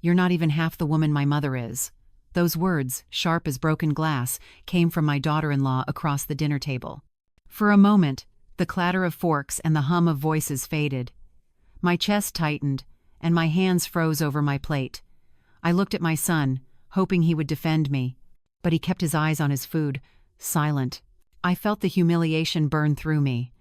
"You're not even half the woman my mother is." Those words, sharp as broken glass, came from my daughter-in-law across the dinner table. For a moment, the clatter of forks and the hum of voices faded. My chest tightened, and my hands froze over my plate. I looked at my son, hoping he would defend me, but he kept his eyes on his food, silent. I felt the humiliation burn through me.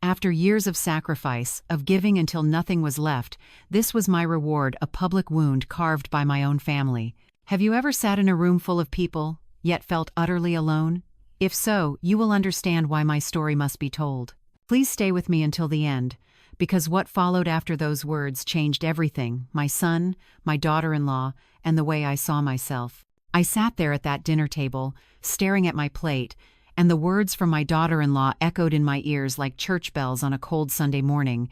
After years of sacrifice, of giving until nothing was left, this was my reward, a public wound carved by my own family. Have you ever sat in a room full of people, yet felt utterly alone? If so, you will understand why my story must be told. Please stay with me until the end, because what followed after those words changed everything: my son, my daughter-in-law, and the way I saw myself. I sat there at that dinner table, staring at my plate, and the words from my daughter-in-law echoed in my ears like church bells on a cold Sunday morning.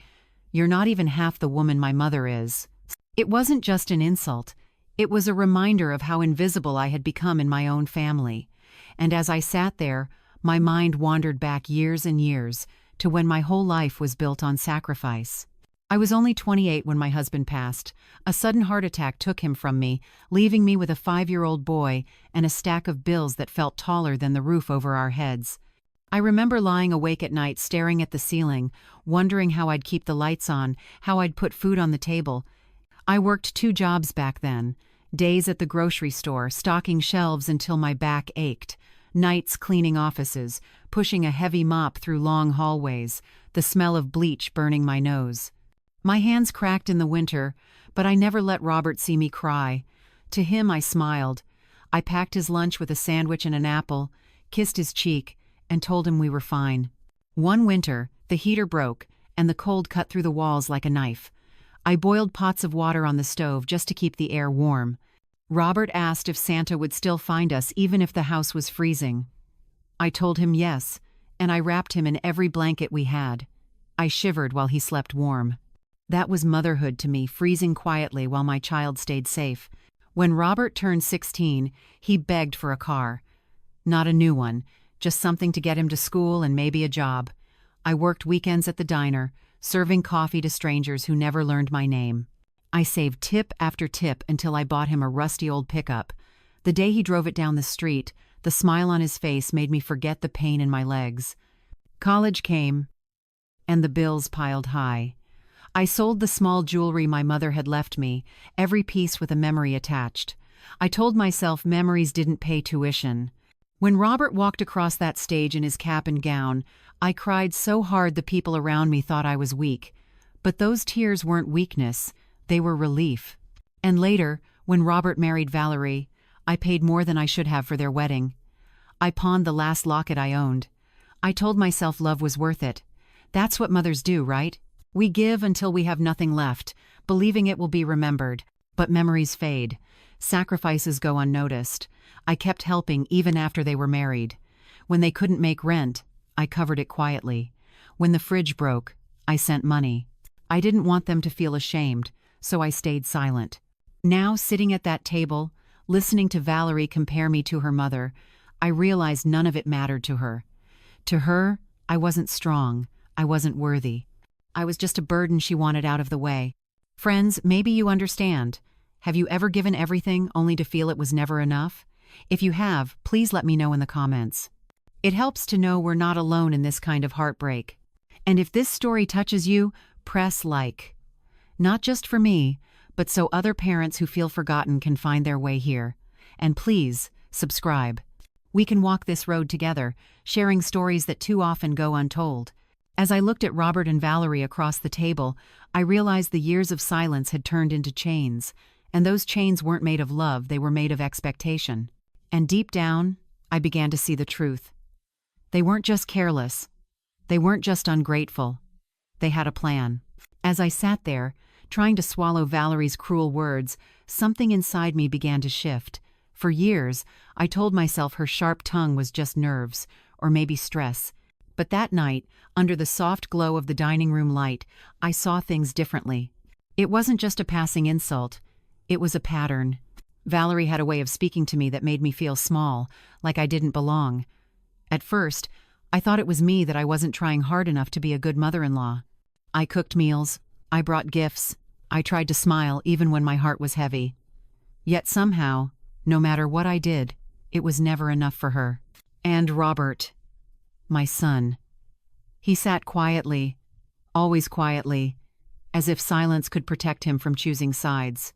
"You're not even half the woman my mother is." It wasn't just an insult. It was a reminder of how invisible I had become in my own family. And as I sat there, my mind wandered back years and years, to when my whole life was built on sacrifice. I was only 28 when my husband passed. A sudden heart attack took him from me, leaving me with a 5-year-old boy and a stack of bills that felt taller than the roof over our heads. I remember lying awake at night staring at the ceiling, wondering how I'd keep the lights on, how I'd put food on the table. I worked 2 jobs back then: days at the grocery store, stocking shelves until my back ached, nights cleaning offices, pushing a heavy mop through long hallways, the smell of bleach burning my nose. My hands cracked in the winter, but I never let Robert see me cry. To him I smiled. I packed his lunch with a sandwich and an apple, kissed his cheek, and told him we were fine. One winter, the heater broke, and the cold cut through the walls like a knife. I boiled pots of water on the stove just to keep the air warm. Robert asked if Santa would still find us even if the house was freezing. I told him yes, and I wrapped him in every blanket we had. I shivered while he slept warm. That was motherhood to me, freezing quietly while my child stayed safe. When Robert turned 16, he begged for a car. Not a new one, just something to get him to school and maybe a job. I worked weekends at the diner, serving coffee to strangers who never learned my name. I saved tip after tip until I bought him a rusty old pickup. The day he drove it down the street, the smile on his face made me forget the pain in my legs. College came, and the bills piled high. I sold the small jewelry my mother had left me, every piece with a memory attached. I told myself memories didn't pay tuition. When Robert walked across that stage in his cap and gown, I cried so hard the people around me thought I was weak. But those tears weren't weakness. They were relief. And later, when Robert married Valerie, I paid more than I should have for their wedding. I pawned the last locket I owned. I told myself love was worth it. That's what mothers do, right? We give until we have nothing left, believing it will be remembered. But memories fade. Sacrifices go unnoticed. I kept helping even after they were married. When they couldn't make rent, I covered it quietly. When the fridge broke, I sent money. I didn't want them to feel ashamed, so I stayed silent. Now, sitting at that table, listening to Valerie compare me to her mother, I realized none of it mattered to her. To her, I wasn't strong. I wasn't worthy. I was just a burden she wanted out of the way. Friends, maybe you understand. Have you ever given everything only to feel it was never enough? If you have, please let me know in the comments. It helps to know we're not alone in this kind of heartbreak. And if this story touches you, press like. Not just for me, but so other parents who feel forgotten can find their way here. And please, subscribe. We can walk this road together, sharing stories that too often go untold. As I looked at Robert and Valerie across the table, I realized the years of silence had turned into chains, and those chains weren't made of love, they were made of expectation. And deep down, I began to see the truth. They weren't just careless. They weren't just ungrateful. They had a plan. As I sat there, trying to swallow Valerie's cruel words, something inside me began to shift. For years, I told myself her sharp tongue was just nerves, or maybe stress. But that night, under the soft glow of the dining room light, I saw things differently. It wasn't just a passing insult. It was a pattern. Valerie had a way of speaking to me that made me feel small, like I didn't belong. At first, I thought it was me, that I wasn't trying hard enough to be a good mother-in-law. I cooked meals. I brought gifts. I tried to smile even when my heart was heavy. Yet somehow, no matter what I did, it was never enough for her. And Robert, my son. He sat quietly, always quietly, as if silence could protect him from choosing sides.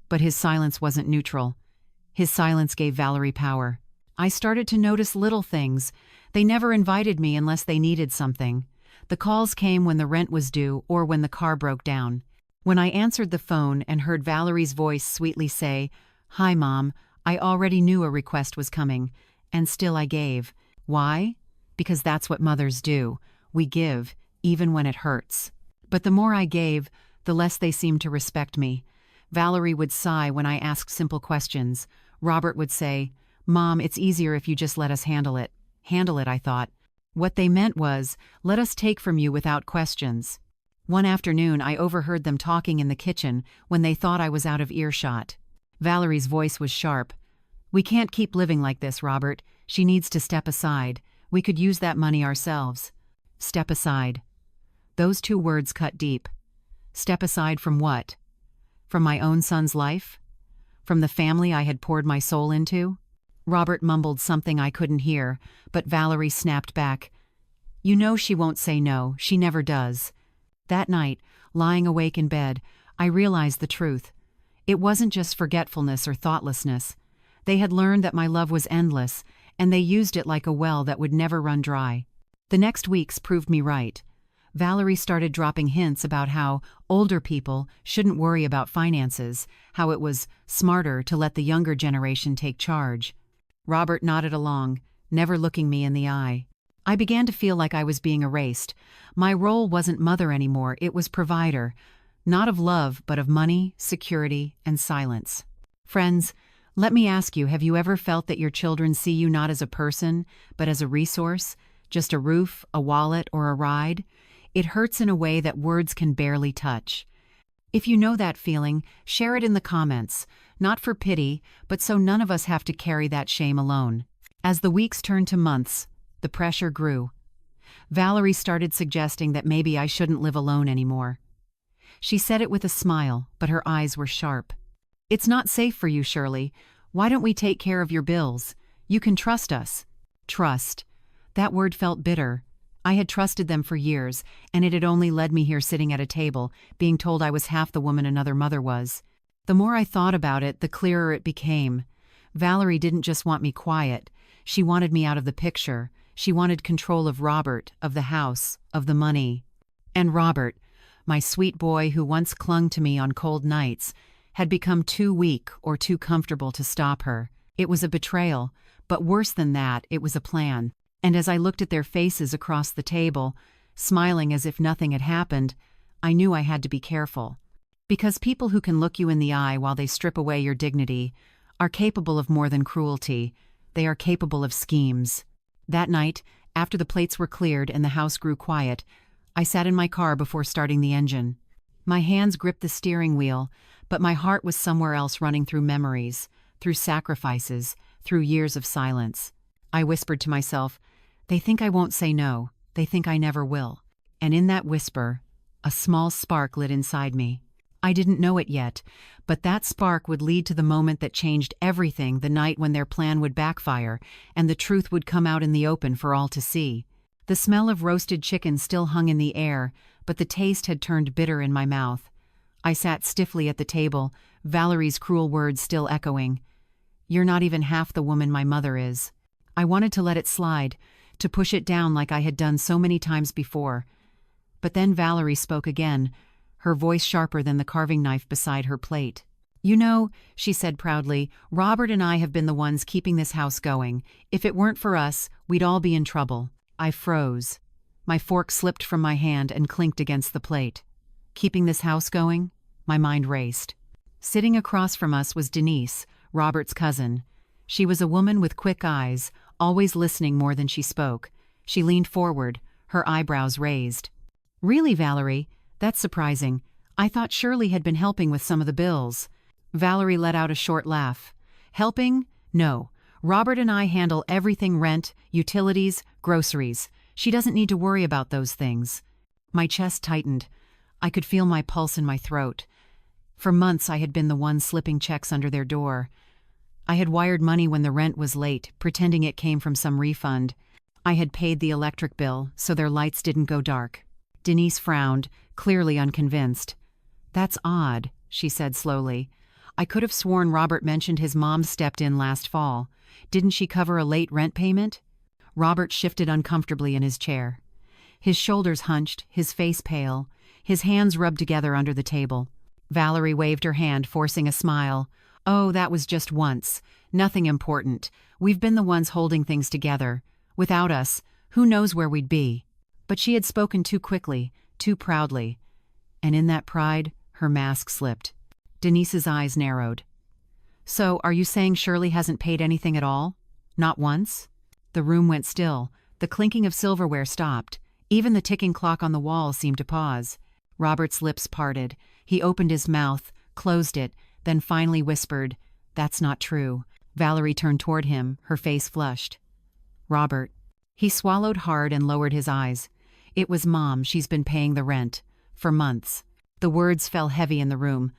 But his silence wasn't neutral. His silence gave Valerie power. I started to notice little things. They never invited me unless they needed something. The calls came when the rent was due or when the car broke down. When I answered the phone and heard Valerie's voice sweetly say, "Hi, Mom," I already knew a request was coming, and still I gave. Why? Because that's what mothers do. We give, even when it hurts. But the more I gave, the less they seemed to respect me. Valerie would sigh when I asked simple questions. Robert would say, "Mom, it's easier if you just let us handle it." Handle it, I thought. What they meant was, let us take from you without questions. One afternoon, I overheard them talking in the kitchen when they thought I was out of earshot. Valerie's voice was sharp. "We can't keep living like this, Robert. She needs to step aside. We could use that money ourselves." Step aside. Those two words cut deep. Step aside from what? From my own son's life? From the family I had poured my soul into? Robert mumbled something I couldn't hear, but Valerie snapped back. "You know she won't say no. She never does." That night, lying awake in bed, I realized the truth. It wasn't just forgetfulness or thoughtlessness. They had learned that my love was endless, and they used it like a well that would never run dry. The next weeks proved me right. Valerie started dropping hints about how older people shouldn't worry about finances, how it was smarter to let the younger generation take charge. Robert nodded along, never looking me in the eye. I began to feel like I was being erased. My role wasn't mother anymore, it was provider. Not of love, but of money, security, and silence. Friends, let me ask you, have you ever felt that your children see you not as a person, but as a resource? Just a roof, a wallet, or a ride? It hurts in a way that words can barely touch. If you know that feeling, share it in the comments, not for pity, but so none of us have to carry that shame alone. As the weeks turned to months, the pressure grew. Valerie started suggesting that maybe I shouldn't live alone anymore. She said it with a smile, but her eyes were sharp. "It's not safe for you, Shirley. Why don't we take care of your bills? You can trust us." Trust. That word felt bitter. I had trusted them for years, and it had only led me here sitting at a table, being told I was half the woman another mother was. The more I thought about it, the clearer it became. Valerie didn't just want me quiet. She wanted me out of the picture. She wanted control of Robert, of the house, of the money. And Robert, my sweet boy who once clung to me on cold nights, had become too weak or too comfortable to stop her. It was a betrayal, but worse than that, it was a plan. And as I looked at their faces across the table, smiling as if nothing had happened, I knew I had to be careful. Because people who can look you in the eye while they strip away your dignity are capable of more than cruelty. They are capable of schemes. That night, after the plates were cleared and the house grew quiet, I sat in my car before starting the engine. My hands gripped the steering wheel, but my heart was somewhere else, running through memories, through sacrifices, through years of silence. I whispered to myself, "They think I won't say no. They think I never will." And in that whisper, a small spark lit inside me. I didn't know it yet, but that spark would lead to the moment that changed everything, the night when their plan would backfire, and the truth would come out in the open for all to see. The smell of roasted chicken still hung in the air, but the taste had turned bitter in my mouth. I sat stiffly at the table, Valerie's cruel words still echoing. "You're not even half the woman my mother is." I wanted to let it slide, to push it down like I had done so many times before. But then Valerie spoke again, her voice sharper than the carving knife beside her plate. "You know," she said proudly, "Robert and I have been the ones keeping this house going. If it weren't for us, we'd all be in trouble." I froze. My fork slipped from my hand and clinked against the plate. Keeping this house going? My mind raced. Sitting across from us was Denise, Robert's cousin. She was a woman with quick eyes, always listening more than she spoke. She leaned forward, her eyebrows raised. "Really, Valerie? That's surprising. I thought Shirley had been helping with some of the bills." Valerie let out a short laugh. "Helping? No. Robert and I handle everything: rent, utilities, groceries. She doesn't need to worry about those things." My chest tightened. I could feel my pulse in my throat. For months I had been the one slipping checks under their door. I had wired money when the rent was late, pretending it came from some refund. I had paid the electric bill so their lights didn't go dark. Denise frowned, clearly unconvinced. "That's odd," she said slowly. "I could have sworn Robert mentioned his mom stepped in last fall. Didn't she cover a late rent payment?" Robert shifted uncomfortably in his chair. His shoulders hunched, his face pale, his hands rubbed together under the table. Valerie waved her hand, forcing a smile. "Oh, that was just once. Nothing important. We've been the ones holding things together. Without us, who knows where we'd be?" But she had spoken too quickly, too proudly. And in that pride, her mask slipped. Denise's eyes narrowed. "So, are you saying Shirley hasn't paid anything at all? Not once?" The room went still. The clinking of silverware stopped. Even the ticking clock on the wall seemed to pause. Robert's lips parted. He opened his mouth, closed it, then finally whispered, "That's not true." Valerie turned toward him, her face flushed. "Robert." He swallowed hard and lowered his eyes. "It was Mom. She's been paying the rent. For months." The words fell heavy in the room.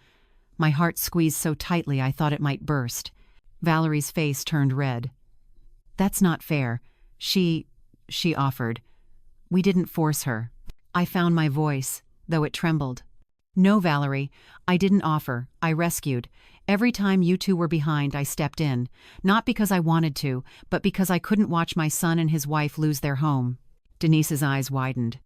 My heart squeezed so tightly I thought it might burst. Valerie's face turned red. "That's not fair. She offered. We didn't force her." I found my voice, though it trembled. "No, Valerie, I didn't offer. I rescued. Every time you two were behind, I stepped in. Not because I wanted to, but because I couldn't watch my son and his wife lose their home." Denise's eyes widened.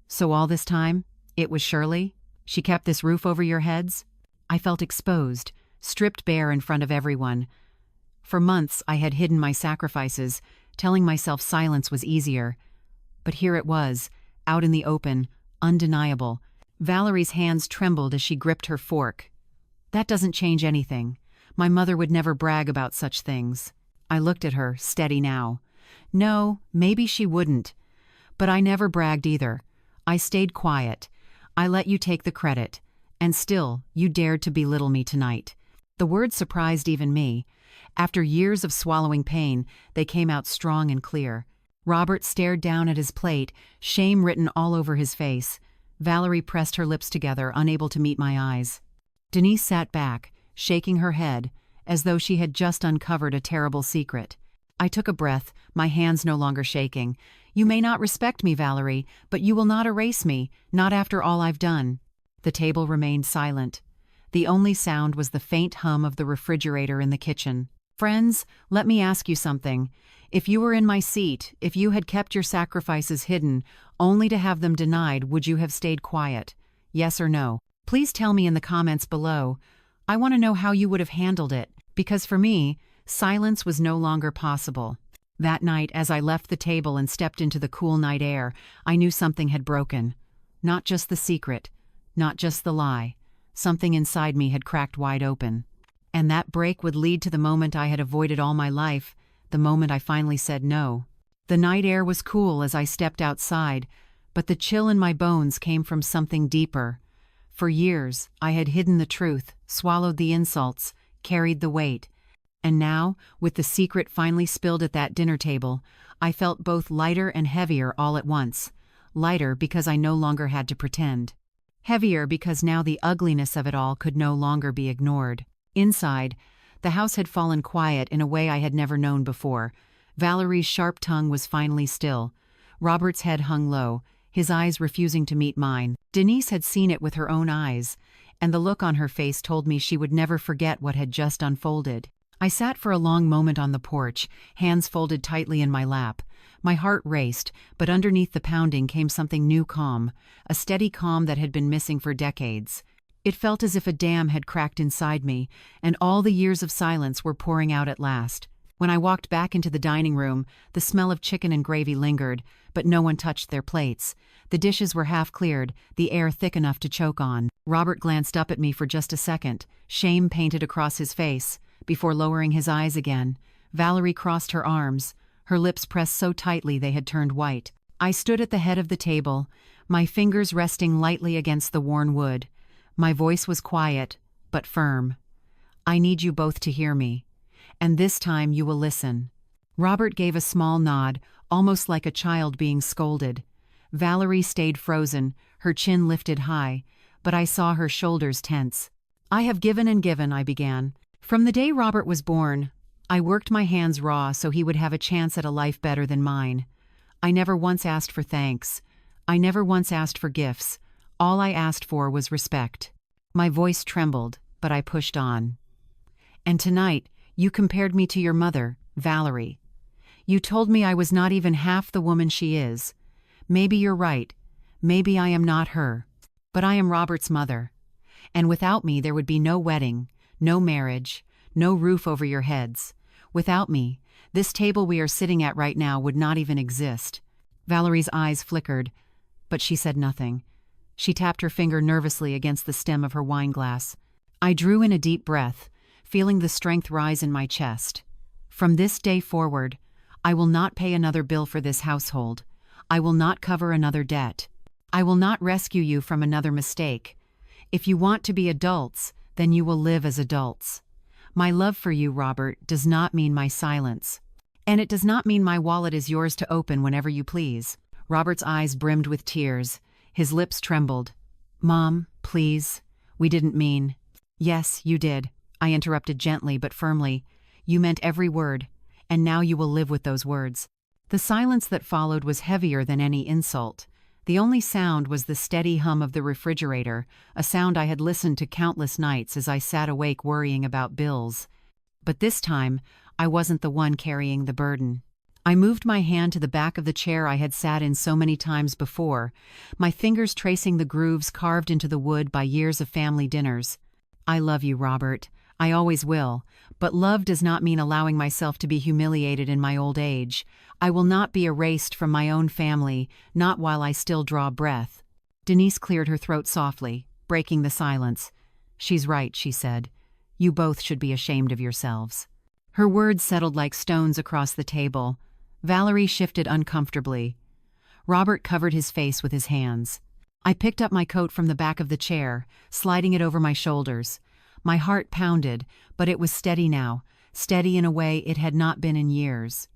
"So all this time, it was Shirley? She kept this roof over your heads?" I felt exposed, stripped bare in front of everyone. For months, I had hidden my sacrifices, telling myself silence was easier. But here it was, out in the open, undeniable. Valerie's hands trembled as she gripped her fork. "That doesn't change anything. My mother would never brag about such things." I looked at her, steady now. "No, maybe she wouldn't. But I never bragged either. I stayed quiet. I let you take the credit. And still, you dared to belittle me tonight." The words surprised even me. After years of swallowing pain, they came out strong and clear. Robert stared down at his plate, shame written all over his face. Valerie pressed her lips together, unable to meet my eyes. Denise sat back, shaking her head, as though she had just uncovered a terrible secret. I took a breath, my hands no longer shaking. "You may not respect me, Valerie, but you will not erase me, not after all I've done." The table remained silent. The only sound was the faint hum of the refrigerator in the kitchen. "Friends, let me ask you something. If you were in my seat, if you had kept your sacrifices hidden, only to have them denied, would you have stayed quiet? Yes or no? Please tell me in the comments below. I want to know how you would have handled it, because for me, silence was no longer possible." That night, as I left the table and stepped into the cool night air, I knew something had broken. Not just the secret, not just the lie. Something inside me had cracked wide open. And that break would lead to the moment I had avoided all my life, the moment I finally said no. The night air was cool as I stepped outside, but the chill in my bones came from something deeper. For years, I had hidden the truth, swallowed the insults, carried the weight. And now, with the secret finally spilled at that dinner table, I felt both lighter and heavier all at once. Lighter because I no longer had to pretend. Heavier because now the ugliness of it all could no longer be ignored. Inside, the house had fallen quiet in a way I had never known before. Valerie's sharp tongue was finally still. Robert's head hung low, his eyes refusing to meet mine. Denise had seen it with her own eyes, and the look on her face told me she would never forget what had just unfolded. I sat for a long moment on the porch, hands folded tightly in my lap. My heart raced, but underneath the pounding came something new calm, a steady calm that had been missing for decades. It felt as if a dam had cracked inside me, and all the years of silence were pouring out at last. When I walked back into the dining room, the smell of chicken and gravy lingered, but no one touched their plates. The dishes were half cleared, the air thick enough to choke on. Robert glanced up at me for just a second, shame painted across his face, before lowering his eyes again. Valerie crossed her arms, her lips pressed so tightly they had turned white. I stood at the head of the table, my fingers resting lightly against the worn wood. My voice was quiet, but firm. "I need you both to hear me. And this time you will listen." Robert gave a small nod, almost like a child being scolded. Valerie stayed frozen, her chin lifted high, but I saw her shoulders tense. I have given and given, I began. From the day Robert was born, I worked my hands raw so he would have a chance at a life better than mine. I never once asked for thanks. I never once asked for gifts. All I asked for was respect. My voice trembled, but I pushed on. And tonight, you compared me to your mother, Valerie. You told me I was not even half the woman she is. Maybe you're right. Maybe I am not her. But I am Robert's mother. And without me there would be no wedding, no marriage, no roof over your heads. Without me, this table we are sitting at right now would not even exist. Valerie's eyes flickered, but she said nothing. She tapped her finger nervously against the stem of her wine glass. I drew in a deep breath, feeling the strength rise in my chest. From this day forward, I will not pay another bill for this household. I will not cover another debt. I will not rescue you from another mistake. If you want to be adults, then you will live as adults. My love for you, Robert, does not mean my silence. And it does not mean my wallet is yours to open whenever you please. Robert's eyes brimmed with tears. His lips trembled. Mom, please. We didn't mean. Yes, you did. I interrupted gently but firmly. You meant every word, and now you will live with those words. The silence that followed was heavier than any insult. The only sound was the steady hum of the refrigerator, a sound I had listened to countless nights as I sat awake worrying about bills. But this time, I wasn't the one carrying the burden. I moved my hand to the back of the chair I had sat in so many times before, my fingers tracing the grooves carved into the wood by years of family dinners. I love you, Robert. I always will, but love does not mean allowing myself to be humiliated in my old age. I will not be erased from my own family, not while I still draw breath. Denise cleared her throat softly, breaking the silence. She's right, she said. You both should be ashamed of yourselves. Her words settled like stones across the table. Valerie shifted uncomfortably. Robert covered his face with his hands. I picked up my coat from the back of the chair, sliding it over my shoulders. My heart pounded, but it was steady now, steady in a way it had not been in years.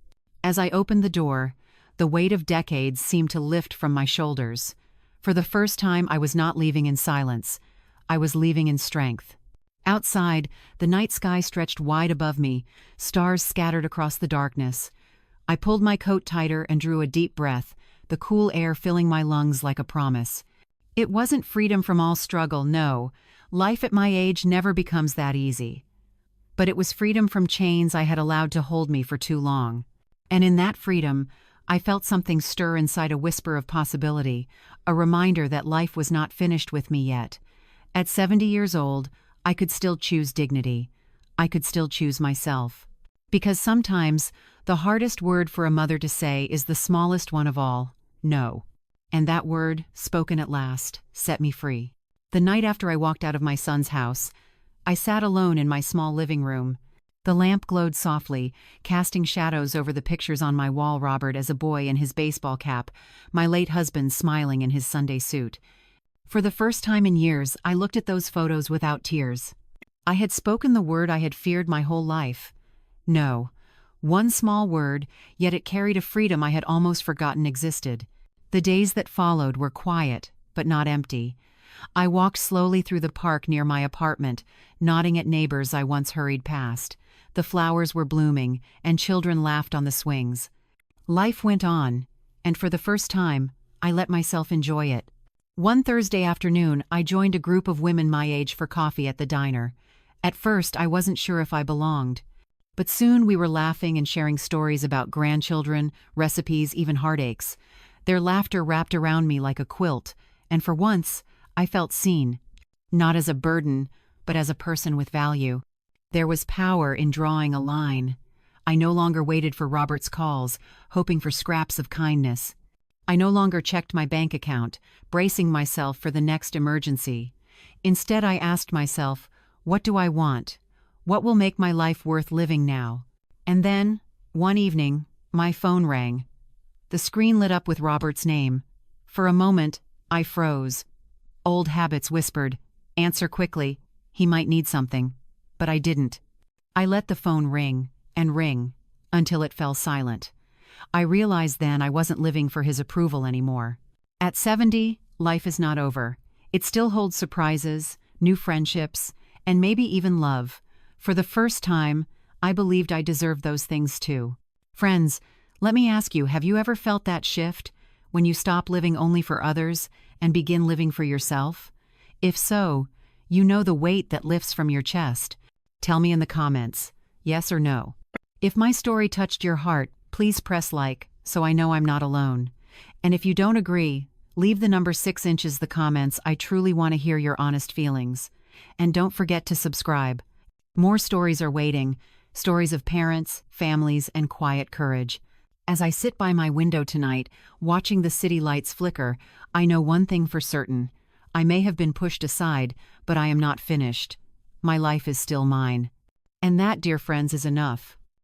As I opened the door, the weight of decades seemed to lift from my shoulders. For the first time, I was not leaving in silence. I was leaving in strength. Outside, the night sky stretched wide above me, stars scattered across the darkness. I pulled my coat tighter and drew a deep breath, the cool air filling my lungs like a promise. It wasn't freedom from all struggle, no. Life at my age never becomes that easy. But it was freedom from chains I had allowed to hold me for too long. And in that freedom, I felt something stir inside, a whisper of possibility, a reminder that life was not finished with me yet. At 70 years old, I could still choose dignity. I could still choose myself. Because sometimes, the hardest word for a mother to say is the smallest one of all, no. And that word, spoken at last, set me free. The night after I walked out of my son's house, I sat alone in my small living room. The lamp glowed softly, casting shadows over the pictures on my wall: Robert as a boy in his baseball cap, my late husband smiling in his Sunday suit. For the first time in years, I looked at those photos without tears. I had spoken the word I had feared my whole life. No. One small word, yet it carried a freedom I had almost forgotten existed. The days that followed were quiet, but not empty. I walked slowly through the park near my apartment, nodding at neighbors I once hurried past. The flowers were blooming, and children laughed on the swings. Life went on, and for the first time, I let myself enjoy it. One Thursday afternoon, I joined a group of women my age for coffee at the diner. At first, I wasn't sure if I belonged. But soon we were laughing and sharing stories about grandchildren, recipes, even heartaches. Their laughter wrapped around me like a quilt, and for once, I felt seen. Not as a burden, but as a person with value. There was power in drawing a line. I no longer waited for Robert's calls, hoping for scraps of kindness. I no longer checked my bank account, bracing myself for the next emergency. Instead, I asked myself, what do I want? What will make my life worth living now? And then, one evening, my phone rang. The screen lit up with Robert's name. For a moment, I froze. Old habits whispered, "Answer quickly. He might need something." But I didn't. I let the phone ring, until it fell silent. I realized then I wasn't living for his approval anymore. At 70, life is not over. It still holds surprises, new friendships, and maybe even love. For the first time, I believed I deserved those things too. Friends, let me ask you, have you ever felt that shift? When you stop living only for others and begin living for yourself? If so, you know the weight that lifts from your chest. Tell me in the comments, yes or no. If my story touched your heart, please press like, so I know I'm not alone. And if you don't agree, leave the number 6 inches the comments. I truly want to hear your honest feelings. And don't forget to subscribe. More stories are waiting, stories of parents, families, and quiet courage. As I sit by my window tonight, watching the city lights flicker, I know one thing for certain. I may have been pushed aside, but I am not finished. My life is still mine. And that, dear friends, is enough.